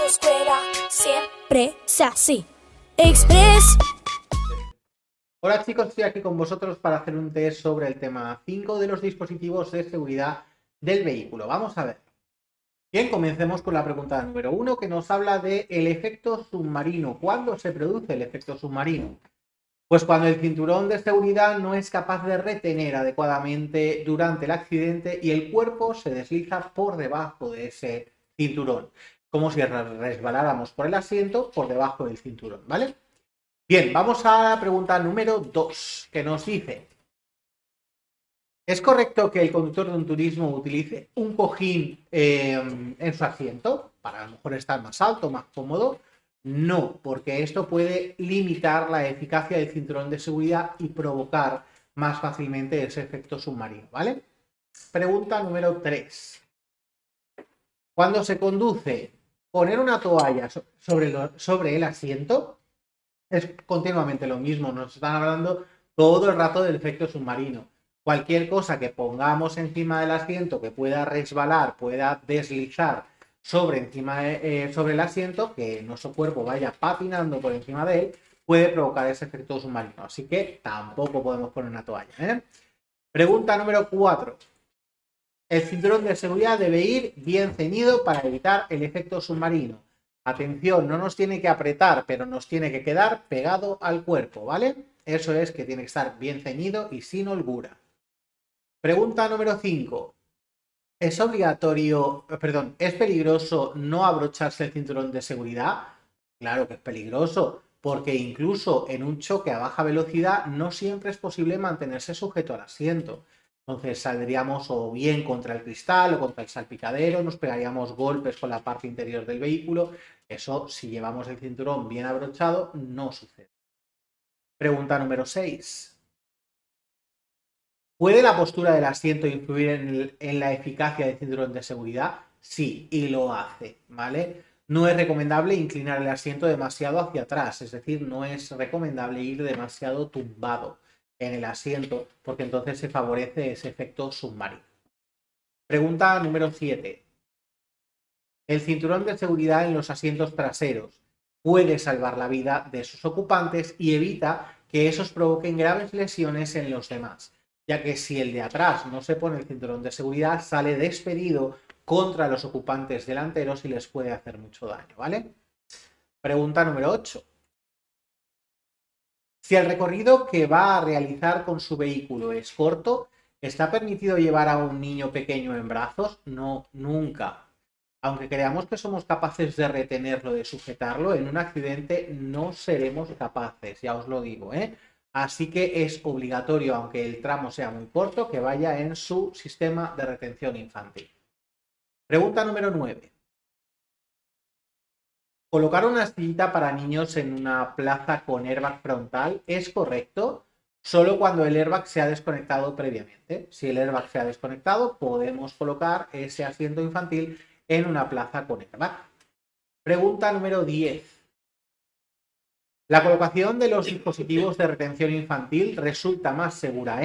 Escuela siempre es así. Express. Hola chicos, estoy aquí con vosotros para hacer un test sobre el tema 5 de los dispositivos de seguridad del vehículo. Vamos a ver. Bien, comencemos con la pregunta número 1 que nos habla del efecto submarino. ¿Cuándo se produce el efecto submarino? Pues cuando el cinturón de seguridad no es capaz de retener adecuadamente durante el accidente y el cuerpo se desliza por debajo de ese cinturón. Como si resbaláramos por el asiento por debajo del cinturón, ¿vale? Bien, vamos a la pregunta número 2, que nos dice: ¿es correcto que el conductor de un turismo utilice un cojín en su asiento para a lo mejor estar más alto, más cómodo? No, porque esto puede limitar la eficacia del cinturón de seguridad y provocar más fácilmente ese efecto submarino, ¿vale? Pregunta número 3. Cuando se conduce, poner una toalla sobre el asiento es continuamente lo mismo. Nos están hablando todo el rato del efecto submarino. Cualquier cosa que pongamos encima del asiento que pueda resbalar, pueda deslizar sobre el asiento, que nuestro cuerpo vaya patinando por encima de él, puede provocar ese efecto submarino. Así que tampoco podemos poner una toalla, ¿eh? Pregunta número 4. El cinturón de seguridad debe ir bien ceñido para evitar el efecto submarino. Atención, no nos tiene que apretar, pero nos tiene que quedar pegado al cuerpo, ¿vale? Eso es que tiene que estar bien ceñido y sin holgura. Pregunta número 5. ¿Es peligroso no abrocharse el cinturón de seguridad? Claro que es peligroso, porque incluso en un choque a baja velocidad no siempre es posible mantenerse sujeto al asiento. Entonces saldríamos o bien contra el cristal o contra el salpicadero, nos pegaríamos golpes con la parte interior del vehículo. Eso, si llevamos el cinturón bien abrochado, no sucede. Pregunta número 6. ¿Puede la postura del asiento influir en la eficacia del cinturón de seguridad? Sí, y lo hace, ¿vale? No es recomendable inclinar el asiento demasiado hacia atrás, es decir, no es recomendable ir demasiado tumbado en el asiento, porque entonces se favorece ese efecto submarino. Pregunta número 7. ¿El cinturón de seguridad en los asientos traseros puede salvar la vida de sus ocupantes y evita que esos provoquen graves lesiones en los demás? Ya que si el de atrás no se pone el cinturón de seguridad, sale despedido contra los ocupantes delanteros y les puede hacer mucho daño, ¿vale? Pregunta número 8. Si el recorrido que va a realizar con su vehículo es corto, ¿está permitido llevar a un niño pequeño en brazos? No, nunca. Aunque creamos que somos capaces de retenerlo, de sujetarlo, en un accidente no seremos capaces, ya os lo digo, ¿eh? Así que es obligatorio, aunque el tramo sea muy corto, que vaya en su sistema de retención infantil. Pregunta número 9. ¿Colocar una sillita para niños en una plaza con airbag frontal es correcto? Solo cuando el airbag se ha desconectado previamente. Si el airbag se ha desconectado, podemos colocar ese asiento infantil en una plaza con airbag. Pregunta número 10. ¿La colocación de los dispositivos de retención infantil resulta más segura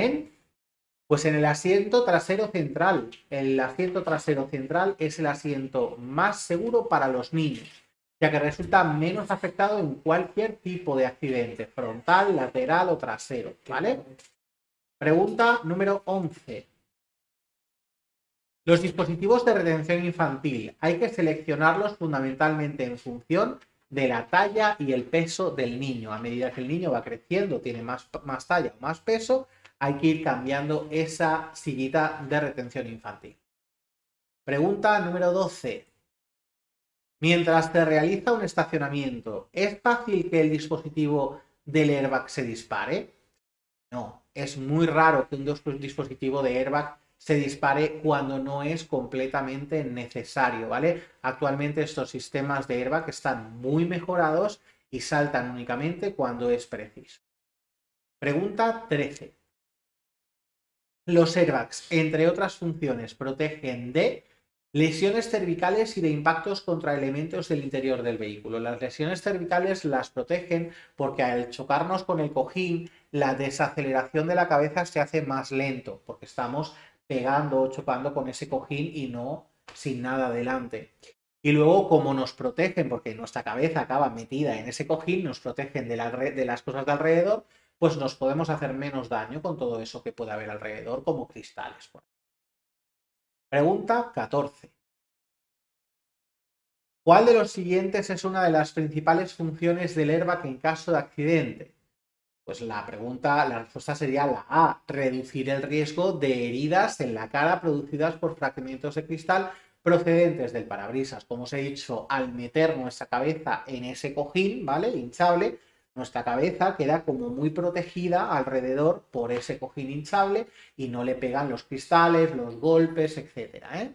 Pues en el asiento trasero central. El asiento trasero central es el asiento más seguro para los niños, ya que resulta menos afectado en cualquier tipo de accidente, frontal, lateral o trasero, ¿vale? Pregunta número 11. Los dispositivos de retención infantil hay que seleccionarlos fundamentalmente en función de la talla y el peso del niño. A medida que el niño va creciendo, tiene más talla o más peso, hay que ir cambiando esa sillita de retención infantil. Pregunta número 12. Mientras se realiza un estacionamiento, ¿es fácil que el dispositivo del airbag se dispare? No, es muy raro que un dispositivo de airbag se dispare cuando no es completamente necesario, ¿vale? Actualmente estos sistemas de airbag están muy mejorados y saltan únicamente cuando es preciso. Pregunta 13. Los airbags, entre otras funciones, protegen de lesiones cervicales y de impactos contra elementos del interior del vehículo. Las lesiones cervicales las protegen porque al chocarnos con el cojín, la desaceleración de la cabeza se hace más lento, porque estamos pegando o chocando con ese cojín y no sin nada delante. Y luego, como nos protegen, porque nuestra cabeza acaba metida en ese cojín, nos protegen de las cosas de alrededor, pues nos podemos hacer menos daño con todo eso que puede haber alrededor, como cristales. Pregunta 14. ¿Cuál de los siguientes es una de las principales funciones del airbag en caso de accidente? Pues la respuesta sería la A, reducir el riesgo de heridas en la cara producidas por fragmentos de cristal procedentes del parabrisas. Como os he dicho, al meter nuestra cabeza en ese cojín, ¿vale? Hinchable, nuestra cabeza queda como muy protegida alrededor por ese cojín hinchable y no le pegan los cristales, los golpes, etc.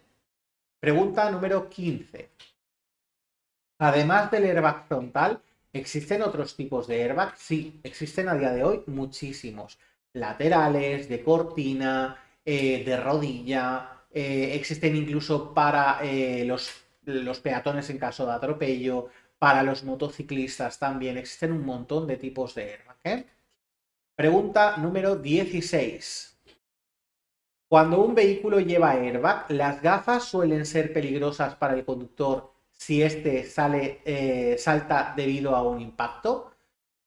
Pregunta número 15. Además del airbag frontal, ¿existen otros tipos de airbag? Sí, existen a día de hoy muchísimos. Laterales, de cortina, de rodilla, existen incluso para los peatones en caso de atropello, para los motociclistas también, existen un montón de tipos de airbag. Pregunta número 16. Cuando un vehículo lleva airbag, ¿las gafas suelen ser peligrosas para el conductor si este salta debido a un impacto?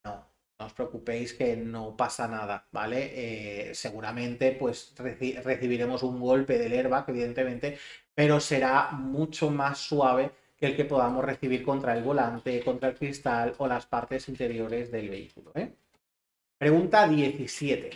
No os preocupéis que no pasa nada, ¿vale? Seguramente pues recibiremos un golpe del airbag, evidentemente, pero será mucho más suave que el que podamos recibir contra el volante, contra el cristal o las partes interiores del vehículo. Pregunta 17.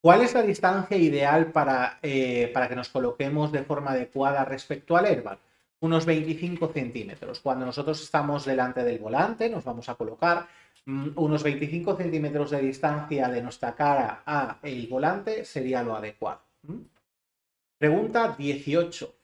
¿Cuál es la distancia ideal para que nos coloquemos de forma adecuada respecto al airbag? Unos 25 centímetros. Cuando nosotros estamos delante del volante, nos vamos a colocar unos 25 centímetros de distancia de nuestra cara a el volante sería lo adecuado. Pregunta 18.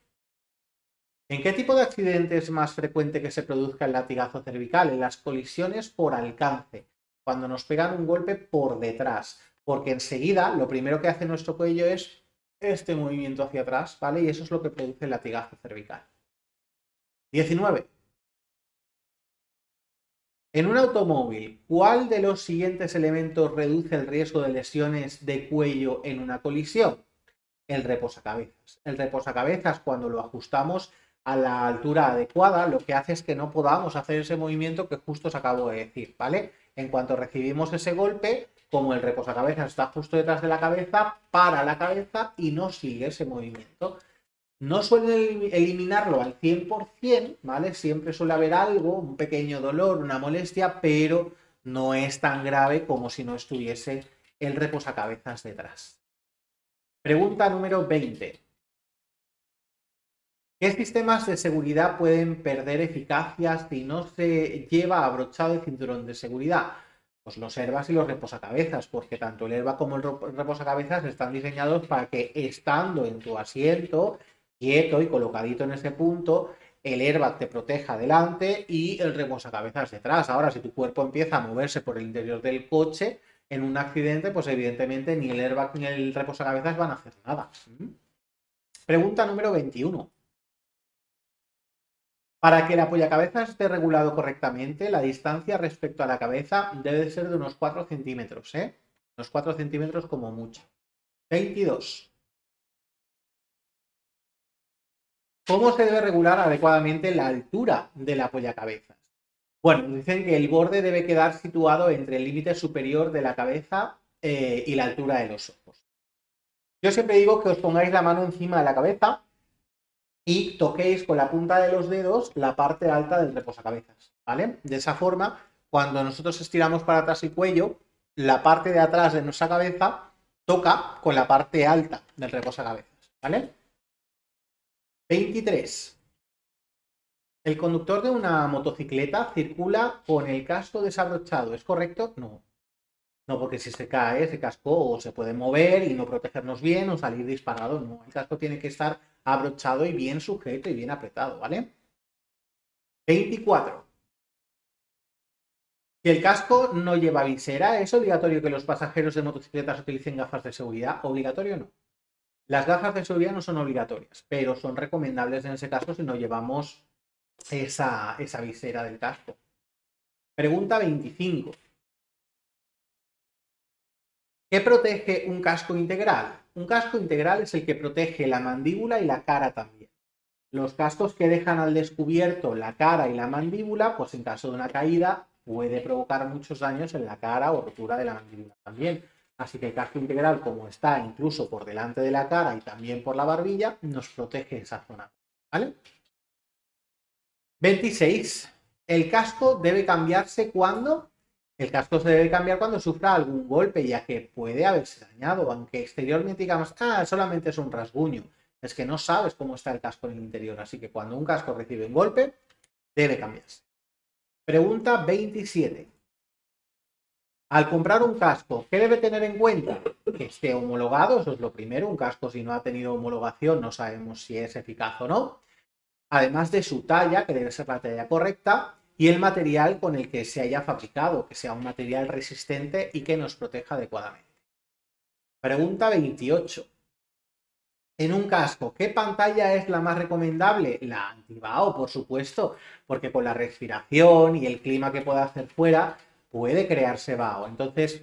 ¿En qué tipo de accidente es más frecuente que se produzca el latigazo cervical? En las colisiones por alcance, cuando nos pegan un golpe por detrás, porque enseguida lo primero que hace nuestro cuello es este movimiento hacia atrás, ¿vale? Y eso es lo que produce el latigazo cervical. 19. En un automóvil, ¿cuál de los siguientes elementos reduce el riesgo de lesiones de cuello en una colisión? El reposacabezas. El reposacabezas, cuando lo ajustamos a la altura adecuada, lo que hace es que no podamos hacer ese movimiento que justo os acabo de decir, ¿vale? En cuanto recibimos ese golpe, como el reposacabezas está justo detrás de la cabeza, para la cabeza y no sigue ese movimiento. No suelen eliminarlo al 100%, ¿vale? Siempre suele haber algo, un pequeño dolor, una molestia, pero no es tan grave como si no estuviese el reposacabezas detrás. Pregunta número 20. ¿Qué sistemas de seguridad pueden perder eficacia si no se lleva abrochado el cinturón de seguridad? Pues los airbags y los reposacabezas, porque tanto el airbag como el reposacabezas están diseñados para que estando en tu asiento, quieto y colocadito en ese punto, el airbag te proteja delante y el reposacabezas detrás. Ahora, si tu cuerpo empieza a moverse por el interior del coche en un accidente, pues evidentemente ni el airbag ni el reposacabezas van a hacer nada. Pregunta número 21. Para que el apoyacabezas esté regulado correctamente, la distancia respecto a la cabeza debe ser de unos 4 centímetros, Unos 4 centímetros como mucho. 22. ¿Cómo se debe regular adecuadamente la altura del apoyacabezas? Bueno, dicen que el borde debe quedar situado entre el límite superior de la cabeza y la altura de los ojos. Yo siempre digo que os pongáis la mano encima de la cabeza y toquéis con la punta de los dedos la parte alta del reposacabezas, ¿vale? De esa forma, cuando nosotros estiramos para atrás el cuello, la parte de atrás de nuestra cabeza toca con la parte alta del reposacabezas, ¿vale? 23. ¿El conductor de una motocicleta circula con el casco desabrochado? ¿Es correcto? No. No, porque si se cae ese casco o se puede mover y no protegernos bien o salir disparado. No, el casco tiene que estar abrochado y bien sujeto y bien apretado, ¿vale? 24. Si el casco no lleva visera, ¿es obligatorio que los pasajeros de motocicletas utilicen gafas de seguridad? ¿Obligatorio no? Las gafas de seguridad no son obligatorias, pero son recomendables en ese caso si no llevamos esa visera del casco. Pregunta 25. ¿Qué protege un casco integral? Un casco integral es el que protege la mandíbula y la cara también. Los cascos que dejan al descubierto la cara y la mandíbula, pues en caso de una caída puede provocar muchos daños en la cara o rotura de la mandíbula también. Así que el casco integral, como está incluso por delante de la cara y también por la barbilla, nos protege esa zona, ¿vale? 26. El casco debe cambiarse cuando... El casco se debe cambiar cuando sufra algún golpe, ya que puede haberse dañado, aunque exteriormente digamos, solamente es un rasguño. Es que no sabes cómo está el casco en el interior, así que cuando un casco recibe un golpe, debe cambiarse. Pregunta 27. Al comprar un casco, ¿qué debe tener en cuenta? Que esté homologado, eso es lo primero. Un casco, si no ha tenido homologación, no sabemos si es eficaz o no. Además de su talla, que debe ser la talla correcta, y el material con el que se haya fabricado, que sea un material resistente y que nos proteja adecuadamente. Pregunta 28. En un casco, ¿qué pantalla es la más recomendable? La antibao, por supuesto, porque con la respiración y el clima que pueda hacer fuera, puede crearse vaho. Entonces,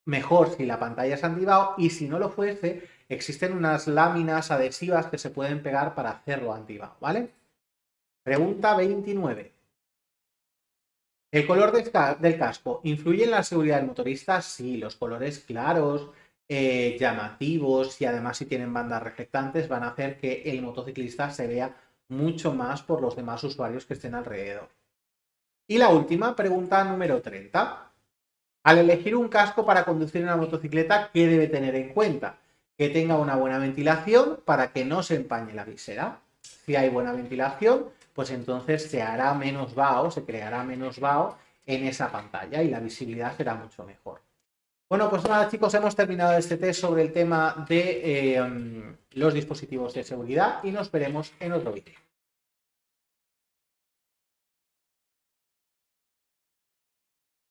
mejor si la pantalla es antibao, y si no lo fuese, existen unas láminas adhesivas que se pueden pegar para hacerlo antibao, ¿vale? Pregunta 29. ¿El color del casco influye en la seguridad del motorista? Sí, los colores claros, llamativos y además si tienen bandas reflectantes van a hacer que el motociclista se vea mucho más por los demás usuarios que estén alrededor. Y la última, pregunta número 30. Al elegir un casco para conducir una motocicleta, ¿qué debe tener en cuenta? Que tenga una buena ventilación para que no se empañe la visera. Si hay buena ventilación, pues entonces se hará menos vaho, se creará menos vaho en esa pantalla y la visibilidad será mucho mejor. Bueno, pues nada, chicos, hemos terminado este test sobre el tema de los dispositivos de seguridad y nos veremos en otro vídeo.